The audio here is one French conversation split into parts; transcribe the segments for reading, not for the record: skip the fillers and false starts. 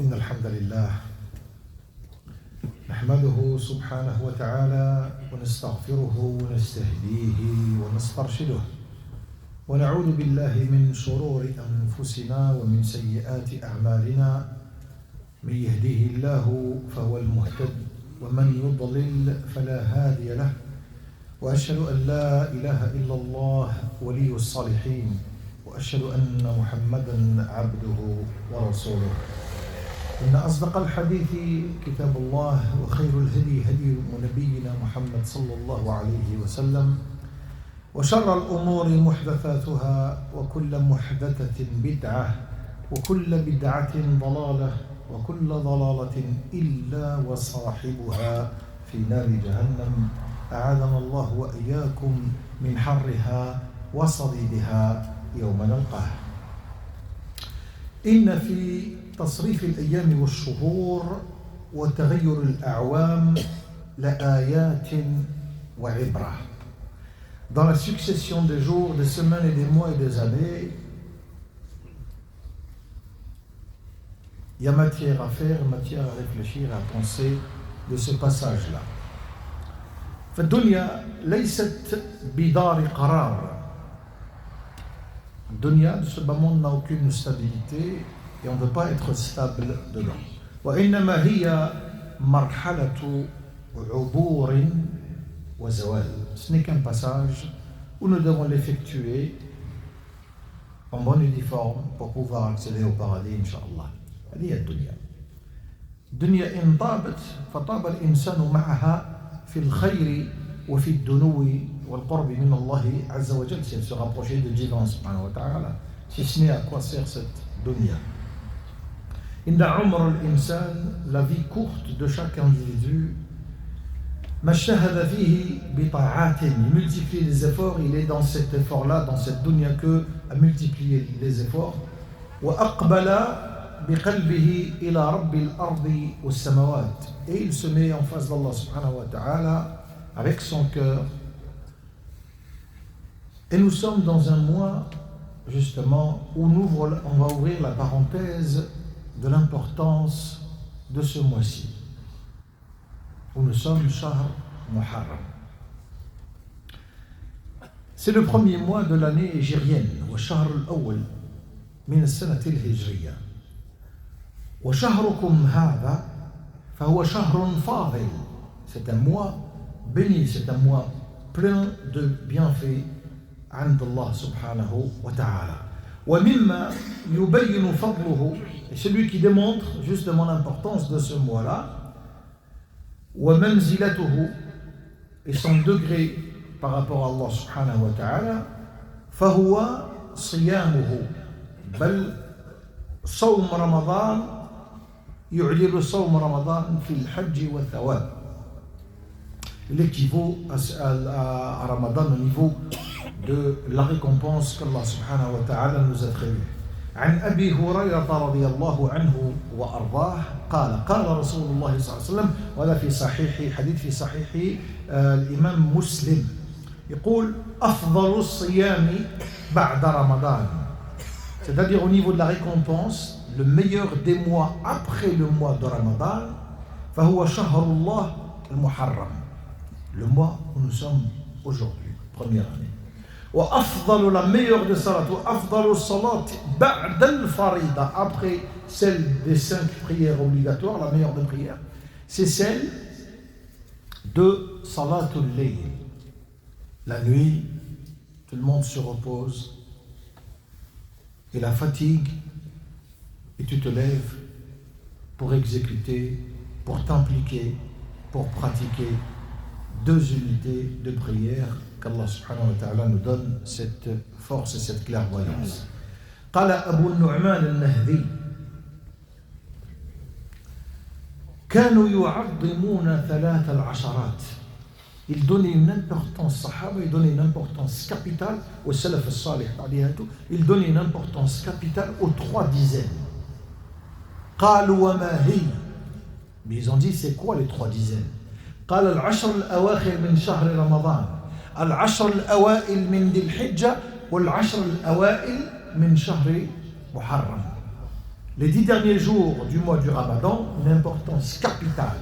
إن الحمد لله نحمده سبحانه وتعالى ونستغفره ونستهديه ونسترشده ونعوذ بالله من شرور أنفسنا ومن سيئات أعمالنا من يهديه الله فهو المهتد ومن يضلل فلا هادي له وأشهد أن لا إله إلا الله ولي الصالحين وأشهد أن محمدا عبده ورسوله إن أصدق الحديث كتاب الله وخير الهدي هدي نبينا محمد صلى الله عليه وسلم وشر الأمور محدثاتها وكل محدثة بدعة وكل بدعة ضلالة وكل ضلالة إلا وصاحبها في نار جهنم أعاذنا الله وإياكم من حرها وصديدها يوم نلقاه. إن في تصريف الأيام والشهور وتغير الأعوام لآيات وعبرة. Dans la succession des jours, des semaines et des mois et des années, il y a matière à faire, matière à réfléchir, à penser de ce passage-là. فالدنيا ليست بدار قرار. Dunya, de ce bas monde, n'a aucune stabilité et on ne peut pas être stable dedans. وإنما هي مرحلة عبور وزوال. Ce n'est qu'un passage où nous devons l'effectuer en bonne et due forme pour pouvoir accéder au paradis, Inch'Allah. هذه الدنيا. الدنيا إن طابت فطاب الإنسان معها في الخير وفي الدنو والقرب من الله عز وجل, c'est se rapprocher de Dieu subhanahu wa ta'ala. Si ce n'est à quoi sert cette dunya. إن عمر الإنسان, la vie courte de chaque individu, ما اجتهد فيه بطاعات, il multiplie les efforts, il est dans cet effort-là, dans cette dunya que à multiplier les efforts. وأقبل بقلبه إلى رب الأرض والسماوات, et il se met en face d'Allah subhanahu wa ta'ala avec son cœur. Et nous sommes dans un mois, justement, où on va ouvrir la parenthèse de l'importance de ce mois-ci. Où nous sommes Shahr Muharram. C'est le premier mois de l'année hijrienne, والشهر الأول من السنة الهجرية. وشهركم هذا فهو شهر فاضل. C'est un mois béni, c'est un mois plein de bienfaits عند الله سبحانه وتعالى. ومما يبين فضله, et celui qui démontre justement l'importance de ce mois-là, ومنزلته, et son degré par rapport à Allah سبحانه وتعالى, فهو صيامه, بل صوم رمضان يعدل صوم رمضان في الحج والثواب. Il équivaut à Ramadan au niveau de la récompense qu'Allah subhanahu wa ta'ala nous attribue. عن أبي هريرة رضي الله عنه وأرضاه قال قال رسول الله صلى الله عليه وسلم, وهذا في صحيح حديث في صحيح الإمام مسلم, يقول أفضل الصيام بعد رمضان, c'est-à-dire au niveau de la récompense, le meilleur des mois après le mois de Ramadan, فهو شهر الله المحرم, le mois où nous sommes aujourd'hui, première année. وأفضل, la meilleure des salats, وأفضل الصلاة بعد الفريضة, après celle des 5 prières obligatoires, la meilleure des prières, c'est celle de Salatul Layl. La nuit, tout le monde se repose, et la fatigue, et tu te lèves pour exécuter, pour t'impliquer, pour pratiquer 2 unités de prière, qu'Allah subhanahu wa ta'ala nous donne cette force et cette clairvoyance. قال أبو النعمان النهدي كانوا يعظمون 13. Il donnait une importance, sahaba, il donnait une importance capitale au salaf al-salih, il donnait une importance capitale aux 3 dizaines. قالوا وما هي, mais ils ont dit c'est quoi les 3 dizaines? قال العشر الأواخر من شهر رمضان, العشر الأوائل من ذي الحجة, والعشر الأوائل من شهر محرم. les 10 derniers jours du mois du Ramadan, une importance capitale.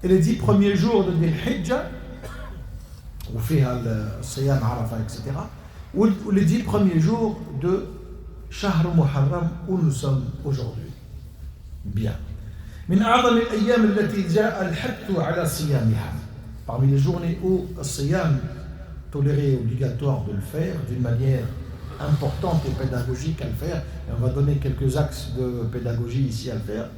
Et les 10 premiers jours de Dhul Hijjah, où fait le Siyam Arafah, etc., ou les 10 premiers jours de Shahr Muharram, où nous sommes aujourd'hui. Bien. من أعظم الأيام التي جاء الحث على صيامها. Parmi les journées où le Siyam toléré obligatoire de le faire d'une manière importante et pédagogique à le faire, et on va donner quelques axes de pédagogie ici à le faire.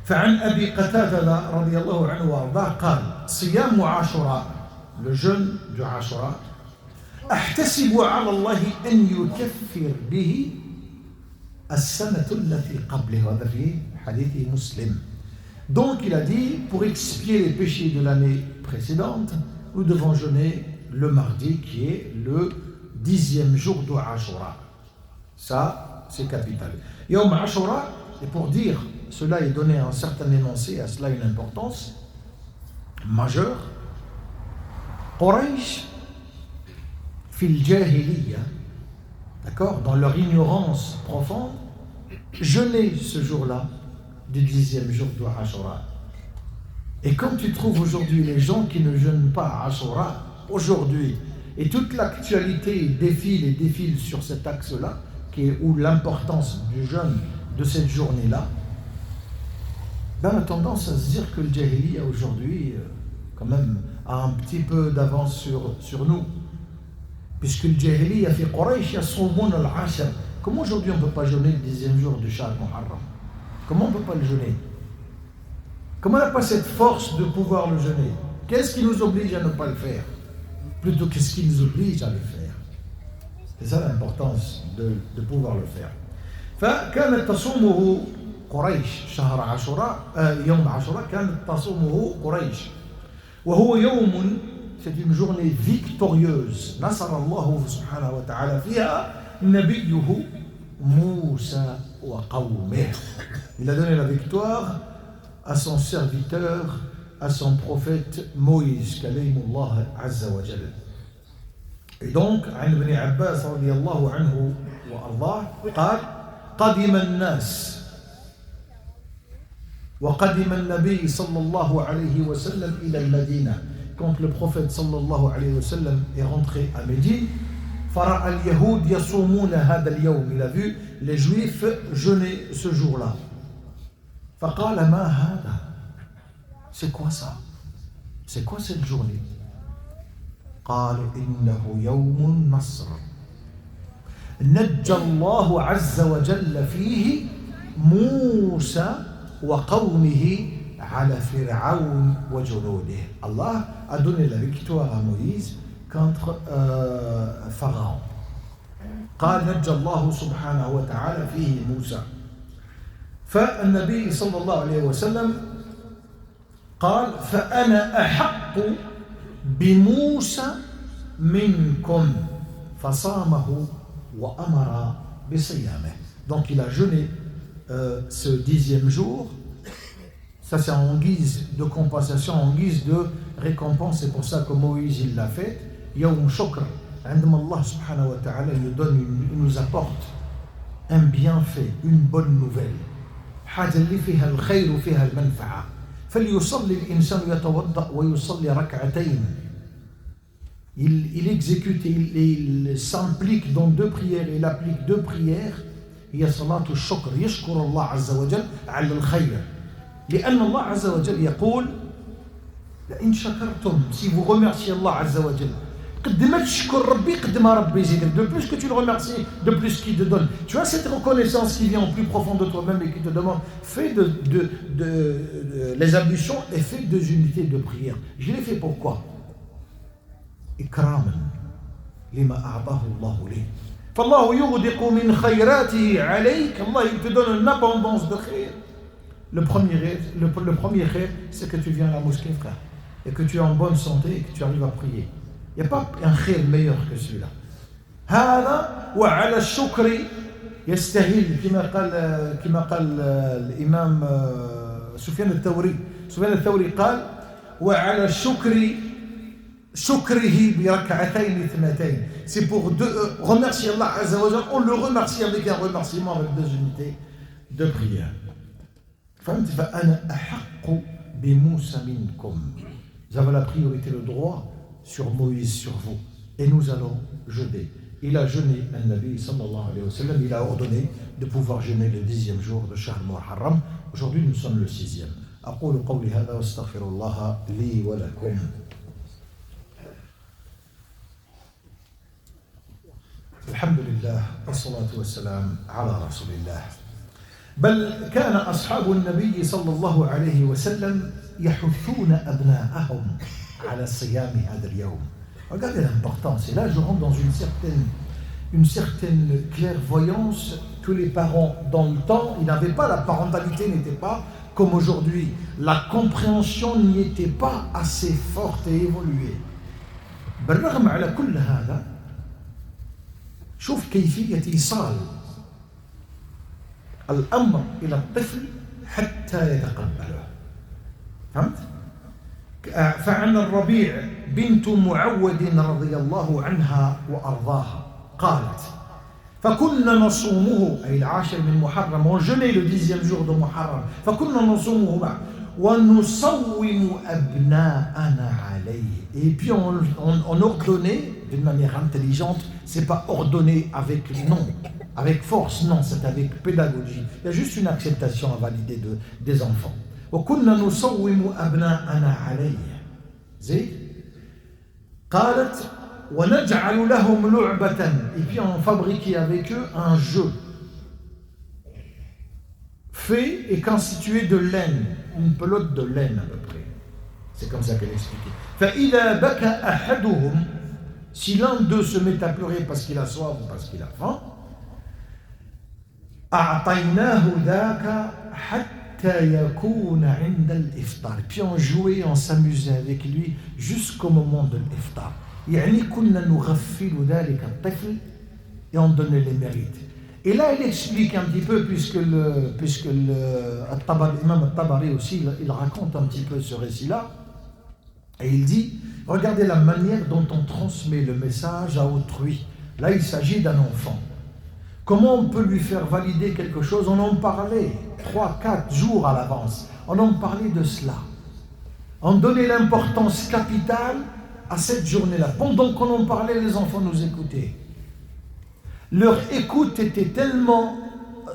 فعن أبي قتادة رضي الله عنه وأرضاه قال صيام عاشوراء, le jeûne du Ashura, أحتسب على الله أن يكفر به السنة التي قبله. هذا في حديث مسلم. Donc il a dit, pour expier les péchés de l'année précédente, nous devons jeûner le mardi qui est le 10e jour de Ashura. Ça, c'est capital. Yom Ashura, et pour dire, cela est donné un certain énoncé, à cela une importance majeure. Quraysh, fil jahiliya, d'accord, dans leur ignorance profonde, jeûner ce jour-là du 10e jour de Ashura. Et comme tu trouves aujourd'hui les gens qui ne jeûnent pas Ashura, aujourd'hui, et toute l'actualité défile sur cet axe-là, qui est où l'importance du jeûne de cette journée-là, ben on a tendance à se dire que le Jahiliya aujourd'hui, quand même, a un petit peu d'avance sur nous. Puisque le Jahiliya fait Quraysh yasoumoun al-Ashr. Comment aujourd'hui on ne peut pas jeûner le 10e jour du Shahr Muharram? Comment on ne peut pas le jeûner? Comment on n'a pas cette force de pouvoir le jeûner? Qu'est-ce qui nous oblige à ne pas le faire? Plutôt qu'est-ce qui nous oblige à le faire? C'est ça l'importance de pouvoir le faire. فكانت تصومه قريش شهر عاشوراء يوم عاشوراء كانت تصومه قريش وهو يوم, c'est une journée victorieuse نصر الله سبحانه وتعالى فيها نبيه موسى وقومه. Il a donné la victoire à son serviteur, à son prophète Moïse, كليم الله عز وجل. Et donc, عن ابن عباس رضي الله عنه وأرضاه قال قدم الناس وقدم النبي صلى الله عليه وسلم إلى المدينة. Quand le prophète صلى الله عليه وسلم est rentré à Médine, فرأى اليهود يصومون هذا اليوم. Il a vu les Juifs jeûner ce jour-là. فقال ما هذا? C'est quoi ça? C'est quoi cette journée? قال إنه يوم النصر نجى الله عز وجل فيه موسى وقومه على فرعون وجنوده. Allah a donné la victoire à Moïse contre Pharaon. قال نجى الله سبحانه وتعالى فيه موسى. فالنبي صلى الله عليه وسلم قال فأنا أحق بموسى منكم فصامه وأمر بصيامه. Donc il a jeûné ce 10e jour. Ça c'est en guise de compensation, en guise de récompense. C'est pour ça que Moïse il l'a fait. Yawm Shukr. عندما الله سبحانه وتعالى il nous apporte un bienfait, une bonne nouvelle. حاجة اللي فيها الخير وفيها المنفعة. فليصلي الإنسان يتوضأ ويصلي ركعتين. Il exécute, il s'implique dans 2 prières, il applique 2 prières. هي صلاة الشكر يشكر الله عز وجل على الخير. لأن الله عز وجل يقول لئن شكرتم, si vous remerciez Allah عز وجل, قد ما تشكر ربي قد ما ربي يزيدك. De plus que tu le remercies, de plus qu'il te donne. Tu as cette reconnaissance qui vient au plus profond de toi-même et qui te demande fais les ablutions et fais 2 unités de prière. Je l'ai fait pourquoi? إكراما لما أعطاه الله لي. فالله يغدق من خيراته عليك. Allah il te donne une abondance de khayr. Le premier khayr, c'est que tu viens à la mosquée, frère, et que tu es en bonne santé et que tu arrives à prier. Il n'y a pas un khayr meilleur que celui-là. هذا وعلى الشكر يستهل كما قال الإمام سفيان الثوري قال وعلى الشكر shukrihi bi rak'atayn ithnatayn. C'est pour remercier Allah Azza wa Jalla. On le remercie avec un remerciement avec 2 unités de prière. فأنا أحق بموسى منكم. Vous avez la priorité, le droit sur Moïse, sur vous. Et nous allons jeûner. Il a jeûné, un Nabi sallallahu alayhi wa sallam, il a ordonné de pouvoir jeûner le 10e jour de Shahr Muharram. Aujourd'hui, nous sommes le 6e. أقول قولي هذا واستغفر الله لي ولكم. الحمد لله والصلاة والسلام على رسول الله. بل كان أصحاب النبي صلى الله عليه وسلم يحثون أبناءهم على صيام هذا اليوم. Regardez l'importance. Et là, je rentre dans une certaine clairvoyance que les parents, dans le temps, ils n'avaient pas, la parentalité n'était pas comme aujourd'hui. La compréhension n'y était pas assez forte et évoluée. بالرغم على كل هذا شوف كيفية إيصال الأمر إلى الطفل حتى يتقبله. فهمت؟ فعن الربيع بنت معود رضي الله عنها وأرضاها قالت فكنا نصومه أي العاشر من محرم on jeûnait le 10e jour de Muharram فكنا نصومه معه ونصوم أبناءنا عليه. Et puis on ordonnait d'une manière intelligente, c'est pas ordonné avec non, avec force, non, c'est avec pédagogie. Il y a juste une acceptation à valider des enfants. وكنا نصوم أبناءنا عليه. زين قالت ونجعل لهم لعبة. Et puis on fabriquait avec eux un jeu fait et constitué de laine, une pelote de laine à peu près. C'est comme ça qu'elle expliquait. فإذا بكى أحدهم, si l'un d'eux se met à pleurer parce qu'il a soif ou parce qu'il a faim, أعطيناه ذاك حتى يكون عند الإفطار. Puis on jouait, on s'amusait avec lui jusqu'au moment de l'iftar. يعني كنا نغفل ذلك الطفل, et on donnait les mérites. Et là, il explique un petit peu, puisque l'imam al-Tabari aussi, il raconte un petit peu ce récit-là, et il dit, regardez la manière dont on transmet le message à autrui. Là, il s'agit d'un enfant. Comment on peut lui faire valider quelque chose? On en parlait 3-4 jours à l'avance. On en parlait de cela. On donnait l'importance capitale à cette journée-là. Pendant qu'on en parlait, les enfants nous écoutaient. Leur écoute était tellement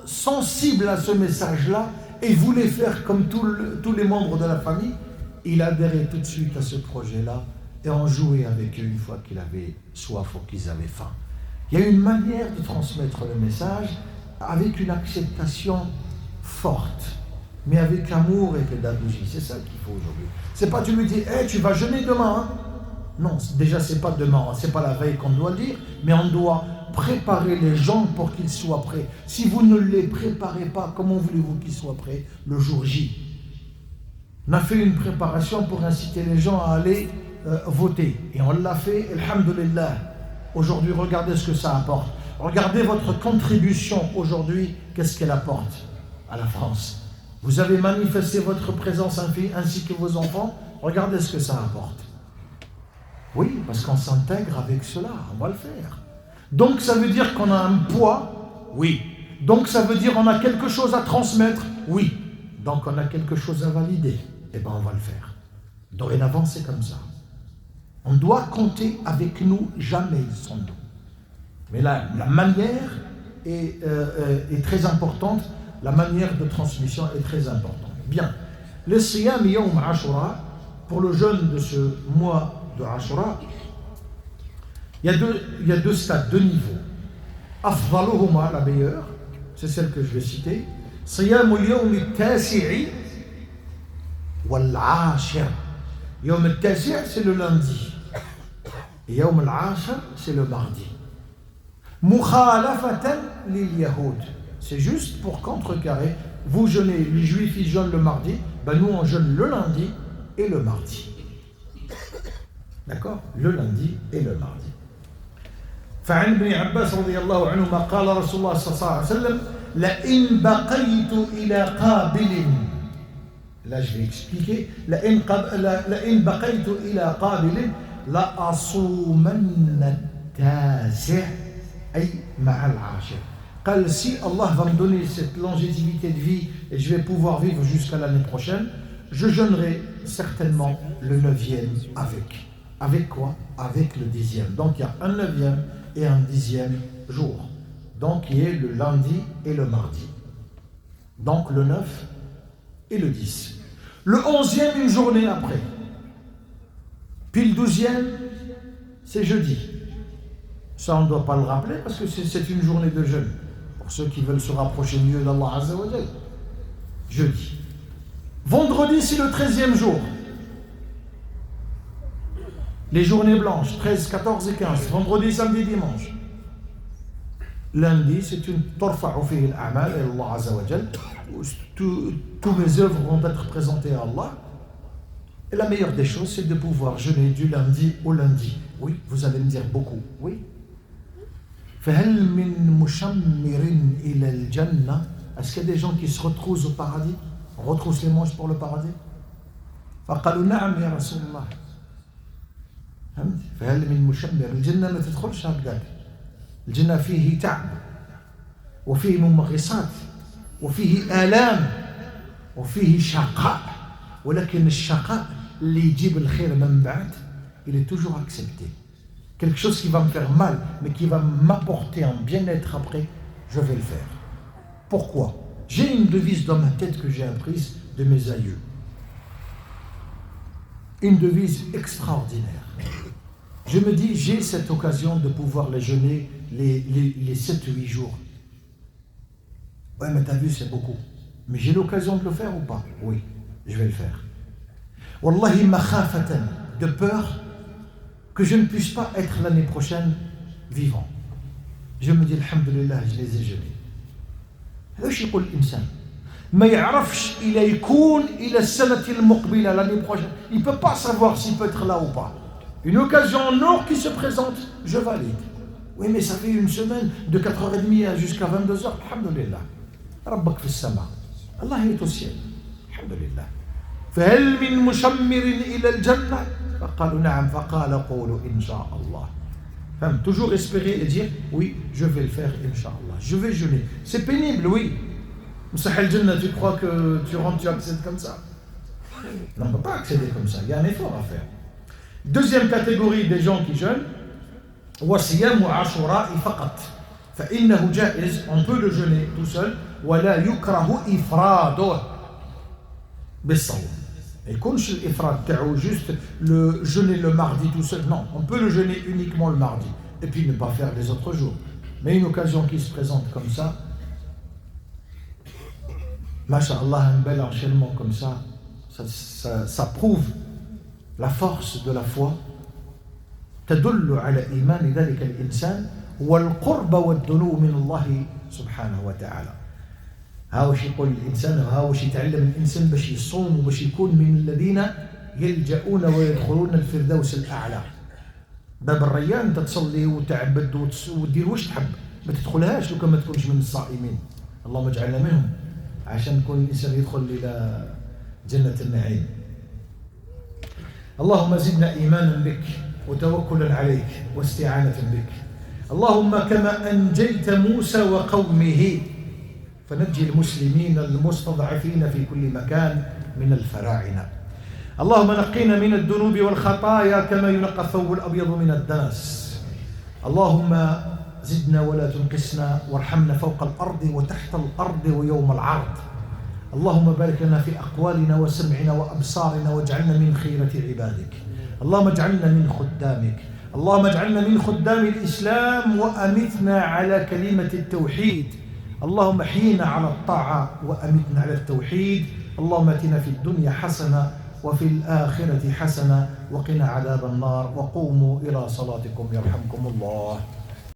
sensible à ce message-là et voulait faire comme tous les membres de la famille. Il adhérait tout de suite à ce projet-là et on jouait avec eux une fois qu'ils avaient soif ou qu'ils avaient faim. Il y a une manière de transmettre le message avec une acceptation forte, mais avec amour et pédagogie. C'est ça qu'il faut aujourd'hui. C'est pas tu lui dis, hey, tu vas jeûner demain. Hein? Non, déjà c'est pas demain, c'est pas la veille qu'on doit dire, mais on doit préparer les gens pour qu'ils soient prêts. Si vous ne les préparez pas, comment voulez-vous qu'ils soient prêts le jour J? On a fait une préparation pour inciter les gens à aller voter. Et on l'a fait, alhamdulillah. Aujourd'hui, regardez ce que ça apporte. Regardez votre contribution aujourd'hui, qu'est-ce qu'elle apporte à la France. Vous avez manifesté votre présence ainsi que vos enfants, regardez ce que ça apporte. Oui, parce qu'on s'intègre avec cela, on va le faire. Donc ça veut dire qu'on a un poids? Oui. Donc ça veut dire qu'on a quelque chose à transmettre? Oui. Donc on a quelque chose à valider? Eh bien on va le faire. Dorénavant c'est comme ça. On doit compter avec nous, jamais sans nous. Mais là, la manière est très importante, la manière de transmission est très importante. Bien. Le Siyam Yawm Ashura, pour le jeûne de ce mois de Ashura, il y a deux stades, deux niveaux. Afdaluhuma, la meilleure, c'est celle que je vais citer. Siyam al-Yawm al-Tasi'i wal-Ashir. Yawm al-Tasi' c'est le lundi. Et Yawm al-Ashir c'est le mardi. Mukhalafatan lil-Yahoud. C'est juste pour contrecarrer. Vous jeûnez, les Juifs ils jeûnent le mardi, ben nous on jeûne le lundi et le mardi. D'accord? Le lundi et le mardi. فعن ابن عباس رضي الله عنهما قال رسول الله صلى الله عليه وسلم لئن بقيت إلى قابل. Là je vais expliquer. لئن بقيت إلى قابل لأصومن التاسع أي مع العاشر. قال si Allah va me donner cette longévité de vie et je vais pouvoir vivre jusqu'à l'année prochaine, je jeûnerai certainement le 9e avec. Avec quoi? Avec le 10e. Donc il y a un 9e et un 10e jour. Donc il y a le lundi et le mardi. Donc le 9 et le 10. Le 11e, une journée après. Puis le 12e, c'est jeudi. Ça, on ne doit pas le rappeler parce que c'est une journée de jeûne. Pour ceux qui veulent se rapprocher mieux d'Allah Azza wa Jal. Jeudi. Vendredi, c'est le 13e jour. Les journées blanches, 13, 14 et 15. Vendredi, samedi, dimanche. Lundi, c'est une torfa'u fihi al-a'mal et Allah Azza wa Jal. Tous mes œuvres vont être présentées à Allah. Et la meilleure des choses, c'est de pouvoir jeûner du lundi au lundi. Oui, vous allez me dire beaucoup. Oui. فهل من مشمر إلى الجنة. Est-ce qu'il y a des gens qui se retroussent au paradis? On retrousse les manches pour le paradis? فقالوا نعم يا رسول الله. فهل من مشمر. الجنة ما تدخلش هكذاك. الجنة فيه تعب وفيه ممغصات وفيه آلام وفيه شقاء. ولكن الشقاء اللي يجيب الخير من بعد il est toujours accepté. Quelque chose qui va me faire mal, mais qui va m'apporter un bien-être après, je vais le faire. Pourquoi? J'ai une devise dans ma tête que j'ai apprise de mes aïeux. Une devise extraordinaire. Je me dis, j'ai cette occasion de pouvoir les jeûner les 7-8 jours. Ouais, mais t'as vu, c'est beaucoup. Mais j'ai l'occasion de le faire ou pas? Oui, je vais le faire. Wallahi makhafatan, de peur que je ne puisse pas être l'année prochaine vivant. Je me dis, alhamdulillah, je les ai jeûnés. ايش يقول الإنسان؟ ما يعرفش إلا يكون إلى السنة المقبلة l'année prochaine. Il ne peut pas savoir s'il peut être là ou pas. Une occasion en or qui se présente, je valide. Oui, mais ça fait une semaine de 4h30 jusqu'à 22h. Alhamdulillah. ربك في السماء. Allah est au ciel. Alhamdulillah. فهل من مشمر إلى الجنة؟ فقالوا نعم فقال قولوا إن شاء الله. Femme, toujours espérer et dire oui, je vais le faire, Inch'Allah. Je vais jeûner. C'est pénible, oui. Moussahel Jannah, tu crois que tu rentres, tu accèdes comme ça? Non, on ne peut pas accéder comme ça. Il y a un effort à faire. Deuxième catégorie des gens qui jeûnent, وَصِيَامُ عَاشُورَاءِ فَقَط. فَإِنَّهُ جَائِزٌ. On peut le jeûner tout seul. وَلَا يُكْرَهُ إِفْرَادُهُ بِالصَّوْمِ. Et qu'on l'ifrad ta'ou juste le jeûner le mardi tout seul. Non, on peut le jeûner uniquement le mardi. Et puis ne pas faire les autres jours. Mais une occasion qui se présente comme ça, Masha'Allah, un bel enchaînement comme ça prouve la force de la foi. تدل على إيمان ذلك الإنسان والقرب والدنو من الله سبحانه وتعالى. ها واش يقول الإنسان، ها واش يتعلم الإنسان باش يصوم وباش يكون من الذين يلجؤون ويدخلون الفردوس الأعلى. باب الريان أنت تصلي وتعبد ودير واش تحب، ما تدخلهاش لو كان ما تكونش من الصائمين. اللهم اجعلنا منهم عشان يكون الإنسان يدخل إلى جنة النعيم. اللهم زدنا إيمانا بك وتوكلا عليك واستعانة بك. اللهم كما أنجيت موسى وقومه فنجي المسلمين المستضعفين في كل مكان من الفراعنة. اللهم نقينا من الذنوب والخطايا كما ينقى الثوب الأبيض من الدنس. اللهم زدنا ولا تنقصنا وارحمنا فوق الأرض وتحت الأرض ويوم العرض. اللهم بارك لنا في أقوالنا وسمعنا وأبصارنا واجعلنا من خيرة عبادك. اللهم اجعلنا من خدامك. اللهم اجعلنا من خدام الإسلام وأمتنا على كلمة التوحيد. اللهم احينا على الطاعة وأمتنا على التوحيد. اللهم اتنا في الدنيا حسنة وفي الآخرة حسنة وقنا عذاب النار. وقوموا إلى صلاتكم يرحمكم الله.